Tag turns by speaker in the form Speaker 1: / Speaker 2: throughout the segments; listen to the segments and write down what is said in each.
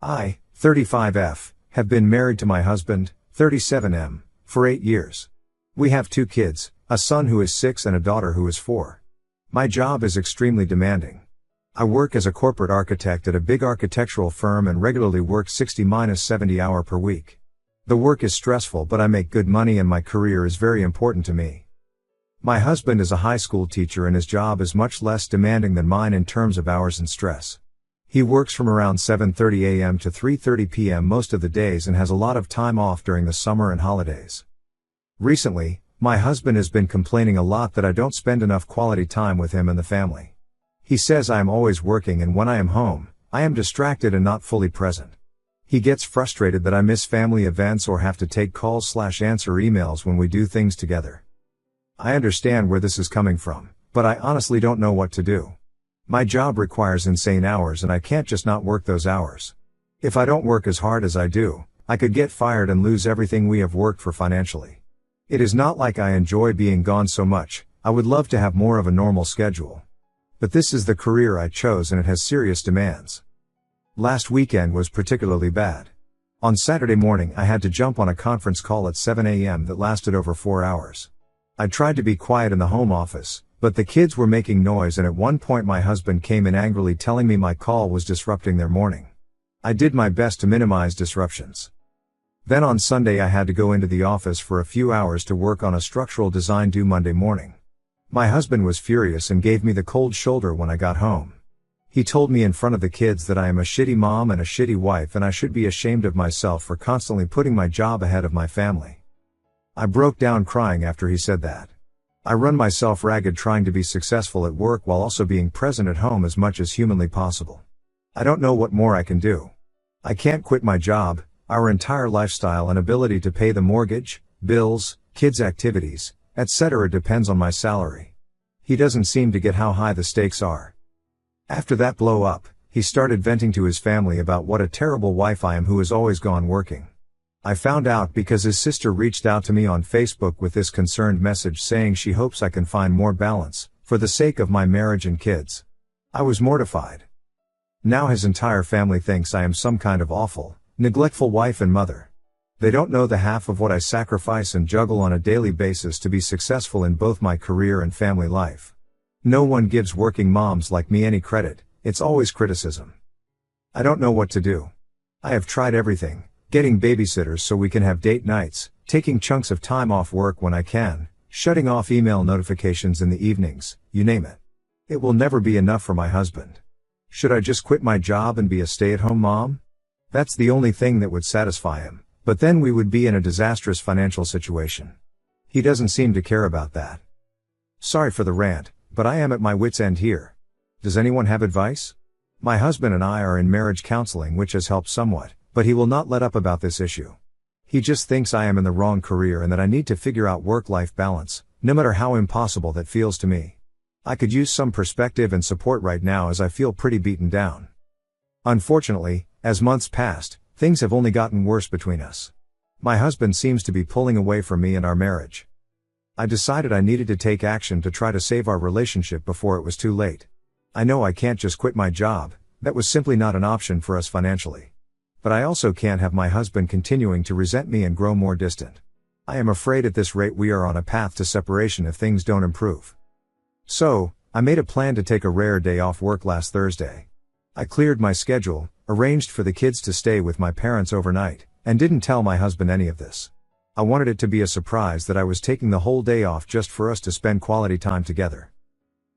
Speaker 1: I, 35F, have been married to my husband, 37M, for 8 years. We have 2 kids, a son who is 6 and a daughter who is 4. My job is extremely demanding. I work as a corporate architect at a big architectural firm and regularly work 60-70 hours per week. The work is stressful, but I make good money and my career is very important to me. My husband is a high school teacher and his job is much less demanding than mine in terms of hours and stress. He works from around 7:30 a.m. to 3:30 p.m. most of the days and has a lot of time off during the summer and holidays. Recently, my husband has been complaining a lot that I don't spend enough quality time with him and the family. He says I am always working and when I am home, I am distracted and not fully present. He gets frustrated that I miss family events or have to take calls/answer emails when we do things together. I understand where this is coming from, but I honestly don't know what to do. My job requires insane hours and I can't just not work those hours. If I don't work as hard as I do, I could get fired and lose everything we have worked for financially. It is not like I enjoy being gone so much, I would love to have more of a normal schedule. But this is the career I chose and it has serious demands. Last weekend was particularly bad. On Saturday morning I had to jump on a conference call at 7 a.m. that lasted over 4 hours. I tried to be quiet in the home office, but the kids were making noise and at one point my husband came in angrily telling me my call was disrupting their morning. I did my best to minimize disruptions. Then on Sunday I had to go into the office for a few hours to work on a structural design due Monday morning. My husband was furious and gave me the cold shoulder when I got home. He told me in front of the kids that I am a shitty mom and a shitty wife and I should be ashamed of myself for constantly putting my job ahead of my family. I broke down crying after he said that. I run myself ragged trying to be successful at work while also being present at home as much as humanly possible. I don't know what more I can do. I can't quit my job, our entire lifestyle and ability to pay the mortgage, bills, kids' activities, etc. depends on my salary. He doesn't seem to get how high the stakes are. After that blow up, he started venting to his family about what a terrible wife I am who is always gone working. I found out because his sister reached out to me on Facebook with this concerned message saying she hopes I can find more balance, for the sake of my marriage and kids. I was mortified. Now his entire family thinks I am some kind of awful, neglectful wife and mother. They don't know the half of what I sacrifice and juggle on a daily basis to be successful in both my career and family life. No one gives working moms like me any credit, it's always criticism. I don't know what to do. I have tried everything. Getting babysitters so we can have date nights, taking chunks of time off work when I can, shutting off email notifications in the evenings, you name it. It will never be enough for my husband. Should I just quit my job and be a stay-at-home mom? That's the only thing that would satisfy him, but then we would be in a disastrous financial situation. He doesn't seem to care about that. Sorry for the rant, but I am at my wit's end here. Does anyone have advice? My husband and I are in marriage counseling, which has helped somewhat. But he will not let up about this issue. He just thinks I am in the wrong career and that I need to figure out work-life balance, no matter how impossible that feels to me. I could use some perspective and support right now as I feel pretty beaten down. Unfortunately, as months passed, things have only gotten worse between us. My husband seems to be pulling away from me and our marriage. I decided I needed to take action to try to save our relationship before it was too late. I know I can't just quit my job, that was simply not an option for us financially. But I also can't have my husband continuing to resent me and grow more distant. I am afraid at this rate we are on a path to separation if things don't improve. So, I made a plan to take a rare day off work last Thursday. I cleared my schedule, arranged for the kids to stay with my parents overnight, and didn't tell my husband any of this. I wanted it to be a surprise that I was taking the whole day off just for us to spend quality time together.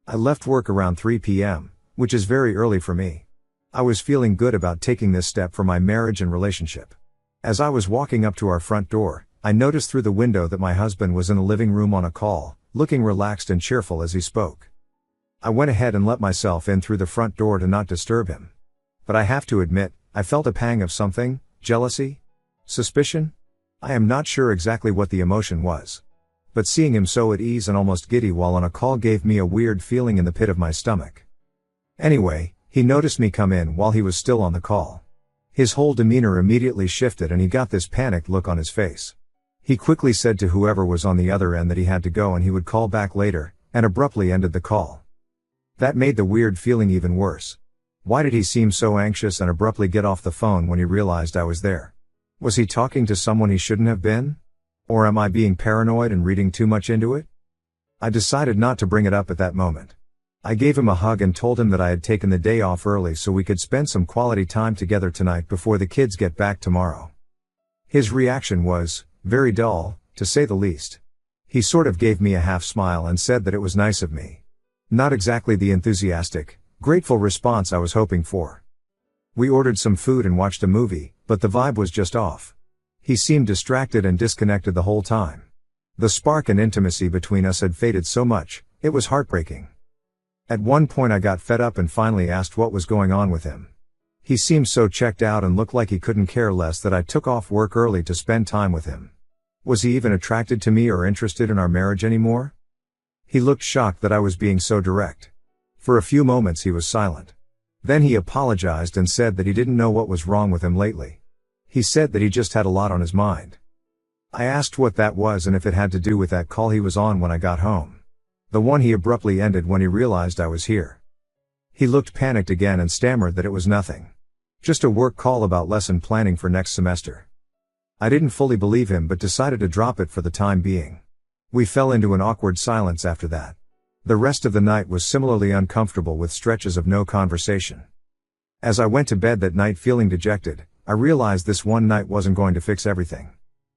Speaker 1: I left work around 3 p.m., which is very early for me. I was feeling good about taking this step for my marriage and relationship. As I was walking up to our front door, I noticed through the window that my husband was in the living room on a call, looking relaxed and cheerful as he spoke. I went ahead and let myself in through the front door to not disturb him. But I have to admit, I felt a pang of something, jealousy? Suspicion? I am not sure exactly what the emotion was. But seeing him so at ease and almost giddy while on a call gave me a weird feeling in the pit of my stomach. Anyway, he noticed me come in while he was still on the call. His whole demeanor immediately shifted and he got this panicked look on his face. He quickly said to whoever was on the other end that he had to go and he would call back later, and abruptly ended the call. That made the weird feeling even worse. Why did he seem so anxious and abruptly get off the phone when he realized I was there? Was he talking to someone he shouldn't have been? Or am I being paranoid and reading too much into it? I decided not to bring it up at that moment. I gave him a hug and told him that I had taken the day off early so we could spend some quality time together tonight before the kids get back tomorrow. His reaction was very dull, to say the least. He sort of gave me a half smile and said that it was nice of me. Not exactly the enthusiastic, grateful response I was hoping for. We ordered some food and watched a movie, but the vibe was just off. He seemed distracted and disconnected the whole time. The spark and intimacy between us had faded so much, it was heartbreaking. At one point I got fed up and finally asked what was going on with him. He seemed so checked out and looked like he couldn't care less that I took off work early to spend time with him. Was he even attracted to me or interested in our marriage anymore? He looked shocked that I was being so direct. For a few moments he was silent. Then he apologized and said that he didn't know what was wrong with him lately. He said that he just had a lot on his mind. I asked what that was and if it had to do with that call he was on when I got home. The one he abruptly ended when he realized I was here. He looked panicked again and stammered that it was nothing. Just a work call about lesson planning for next semester. I didn't fully believe him but decided to drop it for the time being. We fell into an awkward silence after that. The rest of the night was similarly uncomfortable with stretches of no conversation. As I went to bed that night feeling dejected, I realized this one night wasn't going to fix everything.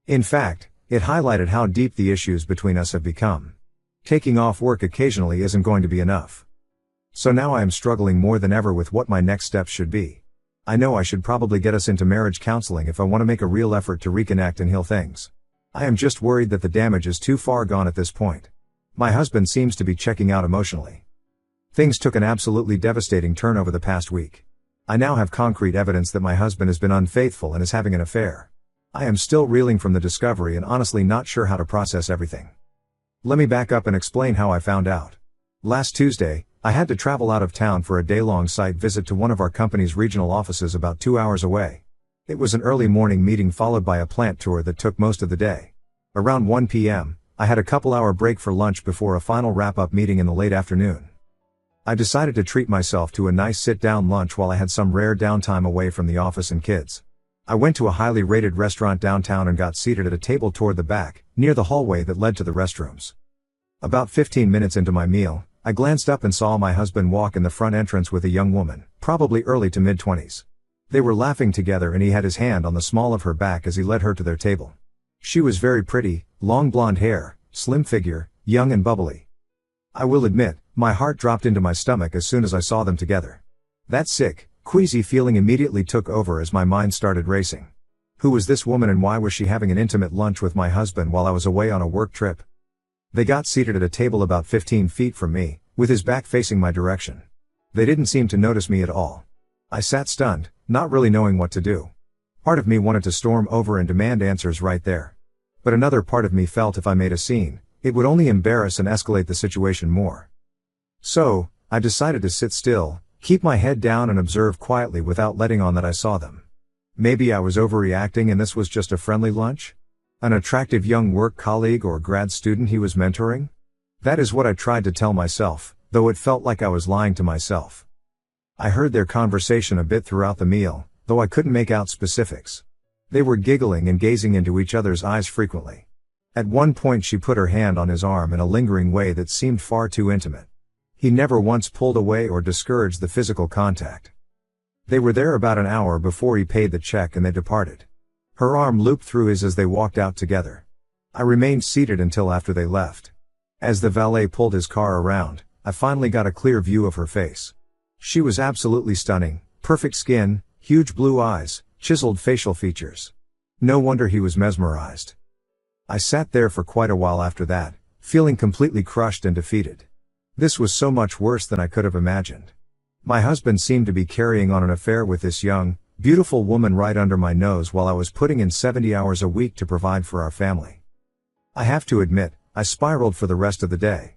Speaker 1: In fact, it highlighted how deep the issues between us have become. Taking off work occasionally isn't going to be enough. So now I am struggling more than ever with what my next steps should be. I know I should probably get us into marriage counseling if I want to make a real effort to reconnect and heal things. I am just worried that the damage is too far gone at this point. My husband seems to be checking out emotionally. Things took an absolutely devastating turn over the past week. I now have concrete evidence that my husband has been unfaithful and is having an affair. I am still reeling from the discovery and honestly not sure how to process everything. Let me back up and explain how I found out. Last Tuesday, I had to travel out of town for a day-long site visit to one of our company's regional offices about 2 hours away. It was an early morning meeting followed by a plant tour that took most of the day. Around 1 p.m., I had a couple-hour break for lunch before a final wrap-up meeting in the late afternoon. I decided to treat myself to a nice sit-down lunch while I had some rare downtime away from the office and kids. I went to a highly rated restaurant downtown and got seated at a table toward the back, near the hallway that led to the restrooms. About 15 minutes into my meal, I glanced up and saw my husband walk in the front entrance with a young woman, probably early to mid-20s. They were laughing together and he had his hand on the small of her back as he led her to their table. She was very pretty, long blonde hair, slim figure, young and bubbly. I will admit, my heart dropped into my stomach as soon as I saw them together. That sick, queasy feeling immediately took over as my mind started racing. Who was this woman and why was she having an intimate lunch with my husband while I was away on a work trip? They got seated at a table about 15 feet from me, with his back facing my direction. They didn't seem to notice me at all. I sat stunned, not really knowing what to do. Part of me wanted to storm over and demand answers right there. But another part of me felt if I made a scene, it would only embarrass and escalate the situation more. So, I decided to sit still, keep my head down and observe quietly without letting on that I saw them. Maybe I was overreacting and this was just a friendly lunch? An attractive young work colleague or grad student he was mentoring? That is what I tried to tell myself, though it felt like I was lying to myself. I heard their conversation a bit throughout the meal, though I couldn't make out specifics. They were giggling and gazing into each other's eyes frequently. At one point she put her hand on his arm in a lingering way that seemed far too intimate. He never once pulled away or discouraged the physical contact. They were there about an hour before he paid the check and they departed. Her arm looped through his as they walked out together. I remained seated until after they left. As the valet pulled his car around, I finally got a clear view of her face. She was absolutely stunning, perfect skin, huge blue eyes, chiseled facial features. No wonder he was mesmerized. I sat there for quite a while after that, feeling completely crushed and defeated. This was so much worse than I could have imagined. My husband seemed to be carrying on an affair with this young, beautiful woman right under my nose while I was putting in 70 hours a week to provide for our family. I have to admit, I spiraled for the rest of the day.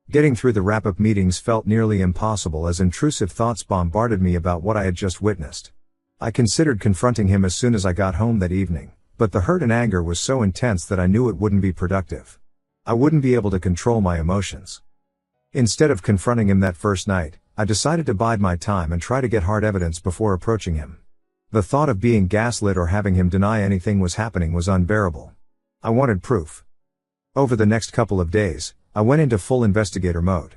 Speaker 1: Getting through the wrap-up meetings felt nearly impossible as intrusive thoughts bombarded me about what I had just witnessed. I considered confronting him as soon as I got home that evening, but the hurt and anger was so intense that I knew it wouldn't be productive. I wouldn't be able to control my emotions. Instead of confronting him that first night, I decided to bide my time and try to get hard evidence before approaching him. The thought of being gaslit or having him deny anything was happening was unbearable. I wanted proof. Over the next couple of days, I went into full investigator mode.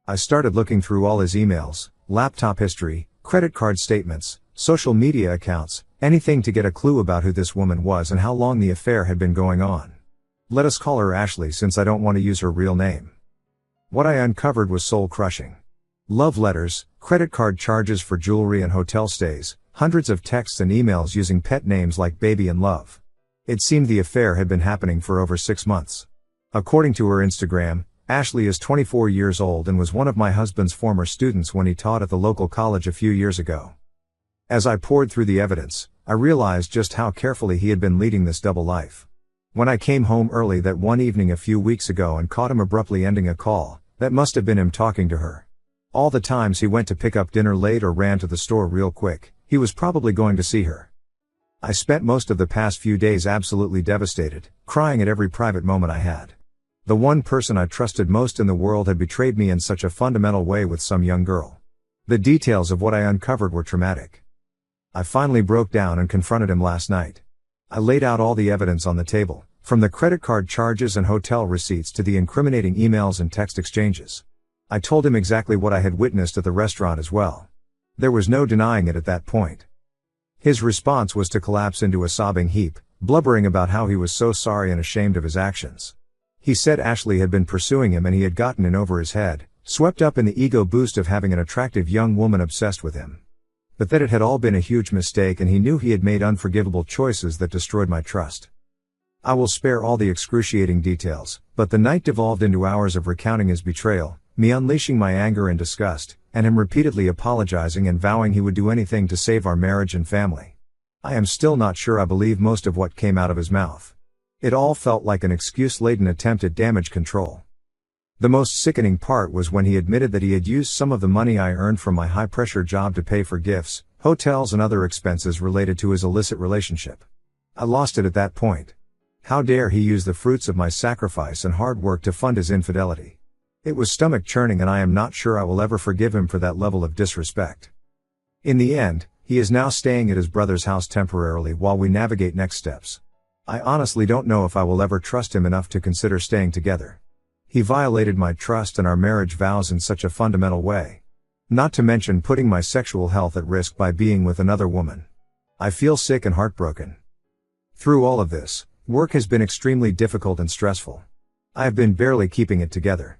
Speaker 1: I started looking through all his emails, laptop history, credit card statements, social media accounts, anything to get a clue about who this woman was and how long the affair had been going on. Let us call her Ashley since I don't want to use her real name. What I uncovered was soul-crushing. Love letters, credit card charges for jewelry and hotel stays, hundreds of texts and emails using pet names like Baby and Love. It seemed the affair had been happening for over 6 months. According to her Instagram, Ashley is 24 years old and was one of my husband's former students when he taught at the local college a few years ago. As I pored through the evidence, I realized just how carefully he had been leading this double life. When I came home early that one evening a few weeks ago and caught him abruptly ending a call, that must have been him talking to her. All the times he went to pick up dinner late or ran to the store real quick, he was probably going to see her. I spent most of the past few days absolutely devastated, crying at every private moment I had. The one person I trusted most in the world had betrayed me in such a fundamental way with some young girl. The details of what I uncovered were traumatic. I finally broke down and confronted him last night. I laid out all the evidence on the table, from the credit card charges and hotel receipts to the incriminating emails and text exchanges. I told him exactly what I had witnessed at the restaurant as well. There was no denying it at that point. His response was to collapse into a sobbing heap, blubbering about how he was so sorry and ashamed of his actions. He said Ashley had been pursuing him and he had gotten in over his head, swept up in the ego boost of having an attractive young woman obsessed with him. But that it had all been a huge mistake and he knew he had made unforgivable choices that destroyed my trust. I will spare all the excruciating details, but the night devolved into hours of recounting his betrayal, me unleashing my anger and disgust, and him repeatedly apologizing and vowing he would do anything to save our marriage and family. I am still not sure I believe most of what came out of his mouth. It all felt like an excuse-laden attempt at damage control. The most sickening part was when he admitted that he had used some of the money I earned from my high-pressure job to pay for gifts, hotels and other expenses related to his illicit relationship. I lost it at that point. How dare he use the fruits of my sacrifice and hard work to fund his infidelity? It was stomach-churning and I am not sure I will ever forgive him for that level of disrespect. In the end, he is now staying at his brother's house temporarily while we navigate next steps. I honestly don't know if I will ever trust him enough to consider staying together. He violated my trust and our marriage vows in such a fundamental way. Not to mention putting my sexual health at risk by being with another woman. I feel sick and heartbroken. Through all of this, work has been extremely difficult and stressful. I have been barely keeping it together.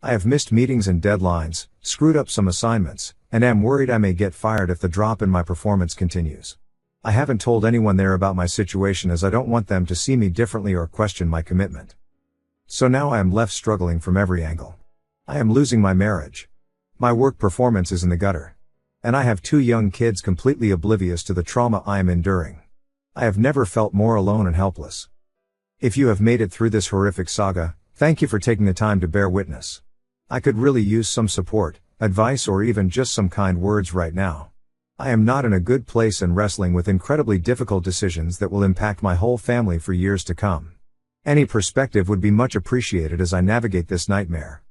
Speaker 1: I have missed meetings and deadlines, screwed up some assignments, and am worried I may get fired if the drop in my performance continues. I haven't told anyone there about my situation as I don't want them to see me differently or question my commitment. So now I am left struggling from every angle. I am losing my marriage. My work performance is in the gutter. And I have 2 young kids completely oblivious to the trauma I am enduring. I have never felt more alone and helpless. If you have made it through this horrific saga, thank you for taking the time to bear witness. I could really use some support, advice or even just some kind words right now. I am not in a good place and wrestling with incredibly difficult decisions that will impact my whole family for years to come. Any perspective would be much appreciated as I navigate this nightmare.